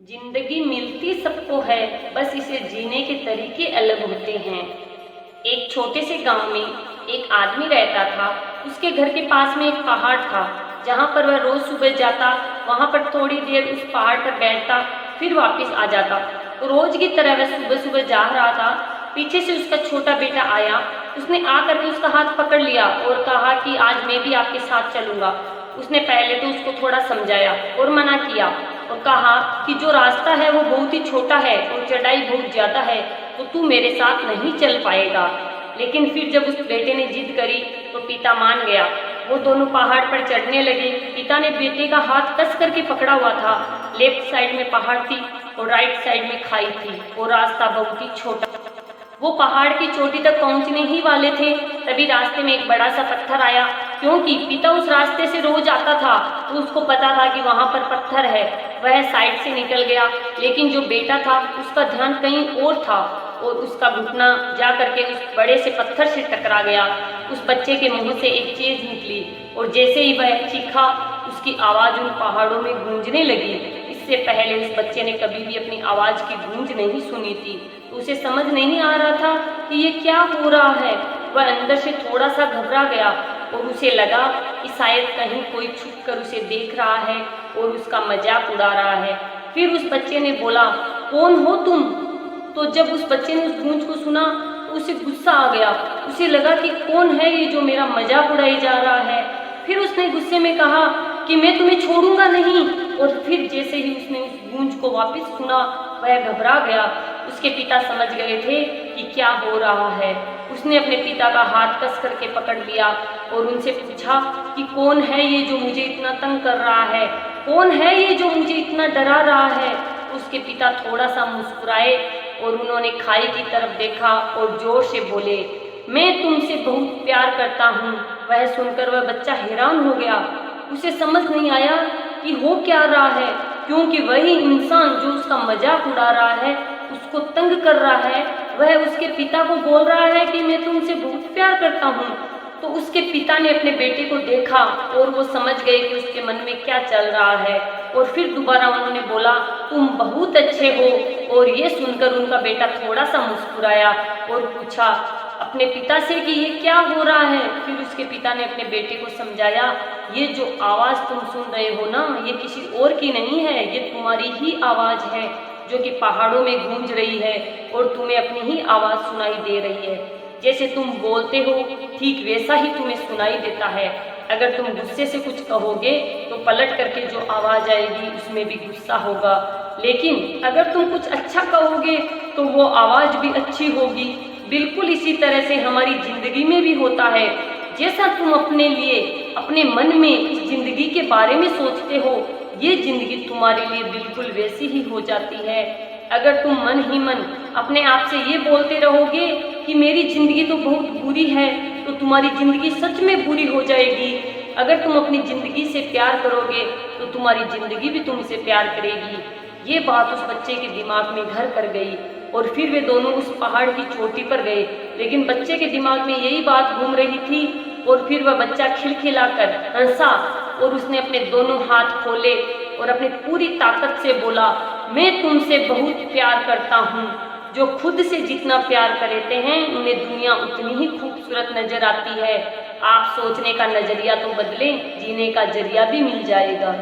जिंदगी मिलती सबको है, बस इसे जीने के तरीके अलग होते हैं। एक छोटे से गांव में एक आदमी रहता था। उसके घर के पास में एक पहाड़ था, जहां पर वह रोज सुबह जाता, वहां पर थोड़ी देर उस पहाड़ पर बैठता, फिर वापस आ जाता। तो रोज की तरह वह सुबह सुबह जा रहा था। पीछे से उसका छोटा बेटा आया। उसने आकर के उसका हाथ पकड़ लिया और कहा कि आज मैं भी आपके साथ चलूंगा। उसने पहले तो उसको थोड़ा समझाया और मना किया और कहा कि जो रास्ता है वो बहुत ही छोटा है और चढ़ाई बहुत ज्यादा है, तो तू मेरे साथ नहीं चल पाएगा। लेकिन फिर जब उस बेटे ने जिद करी तो पिता मान गया। वो दोनों पहाड़ पर चढ़ने लगे। पिता ने बेटे का हाथ कस करके पकड़ा हुआ था। लेफ्ट साइड में पहाड़ थी और राइट साइड में खाई थी और रास्ता बहुत ही छोटा। वो पहाड़ की चोटी तक पहुंचने ही वाले थे, तभी रास्ते में एक बड़ा सा पत्थर आया। क्योंकि पिता उस रास्ते से रोज आता था, तो उसको पता था कि वहां पर पत्थर है। वह साइड से निकल गया, लेकिन जो बेटा था उसका ध्यान कहीं और था और उसका घुटना जा करके उस बड़े से पत्थर से टकरा गया। उस बच्चे के मुंह से एक चीज निकली और जैसे ही वह चीखा, उसकी आवाज उन पहाड़ों में गूंजने लगी। इससे पहले उस बच्चे ने कभी भी अपनी आवाज की गूंज नहीं सुनी थी, तो उसे समझ नहीं आ रहा था कि ये क्या हो रहा है। वह अंदर से थोड़ा सा घबरा गया और उसे लगा कि शायद कहीं कोई छुप कर उसे देख रहा है और उसका मजाक उड़ा रहा है। फिर उस बच्चे ने बोला, कौन हो तुम? तो जब उस बच्चे ने उस गूंज को सुना तो उसे गुस्सा आ गया। उसे लगा कि कौन है ये जो मेरा मजाक उड़ाई जा रहा है। फिर उसने गुस्से में कहा कि मैं तुम्हें छोड़ूंगा नहीं। और फिर जैसे ही उसने उस गूंज को वापस सुना, वह घबरा गया। उसके पिता समझ गए थे कि क्या हो रहा है। उसने अपने पिता का हाथ कस करके पकड़ लिया और उनसे पूछा कि कौन है ये जो मुझे इतना तंग कर रहा है, कौन है ये जो मुझे इतना डरा रहा है। उसके पिता थोड़ा सा मुस्कुराए और उन्होंने खाई की तरफ देखा और जोर से बोले, मैं तुमसे बहुत प्यार करता हूँ। वह सुनकर वह बच्चा हैरान हो गया। उसे समझ नहीं आया कि हो क्या रहा है, क्योंकि वही इंसान जो उसका मजाक उड़ा रहा है, उसको तंग कर रहा है, वह उसके पिता को बोल रहा है कि मैं तुमसे बहुत प्यार करता हूँ। तो उसके पिता ने अपने बेटे को देखा और वो समझ गए कि उसके मन में क्या चल रहा है। और फिर दोबारा उन्होंने बोला, तुम बहुत अच्छे हो। और ये सुनकर उनका बेटा थोड़ा सा मुस्कुराया और पूछा अपने पिता से कि ये क्या हो रहा है। फिर उसके पिता ने अपने बेटे को समझाया, ये जो आवाज़ तुम सुन रहे हो ना, ये किसी और की नहीं है, ये तुम्हारी ही आवाज़ है जो कि पहाड़ों में गूंज रही है और तुम्हें अपनी ही आवाज़ सुनाई दे रही है। जैसे तुम बोलते हो ठीक वैसा ही तुम्हें सुनाई देता है। अगर तुम गुस्से से कुछ कहोगे तो पलट करके जो आवाज़ आएगी उसमें भी गुस्सा होगा, लेकिन अगर तुम कुछ अच्छा कहोगे तो वो आवाज़ भी अच्छी होगी। बिल्कुल इसी तरह से हमारी जिंदगी में भी होता है। जैसा तुम अपने लिए अपने मन में इस जिंदगी के बारे में सोचते हो, ये जिंदगी तुम्हारे लिए बिल्कुल वैसी ही हो जाती है। अगर तुम मन ही मन अपने आप से ये बोलते रहोगे कि मेरी जिंदगी तो बहुत बुरी है, तो तुम्हारी जिंदगी सच में बुरी हो जाएगी। अगर तुम अपनी जिंदगी से प्यार करोगे तो तुम्हारी जिंदगी भी तुमसे प्यार करेगी। ये बात उस बच्चे के दिमाग में घर कर गई और फिर वे दोनों उस पहाड़ की चोटी पर गए। लेकिन बच्चे के दिमाग में यही बात घूम रही थी और फिर वह बच्चा खिलखिलाकर हंसा और उसने अपने दोनों हाथ खोले और अपनी पूरी ताकत से बोला, मैं तुमसे बहुत प्यार करता हूँ। जो खुद से जितना प्यार करते हैं उन्हें दुनिया उतनी ही खूबसूरत नजर आती है। आप सोचने का नजरिया तो बदलें, जीने का जरिया भी मिल जाएगा।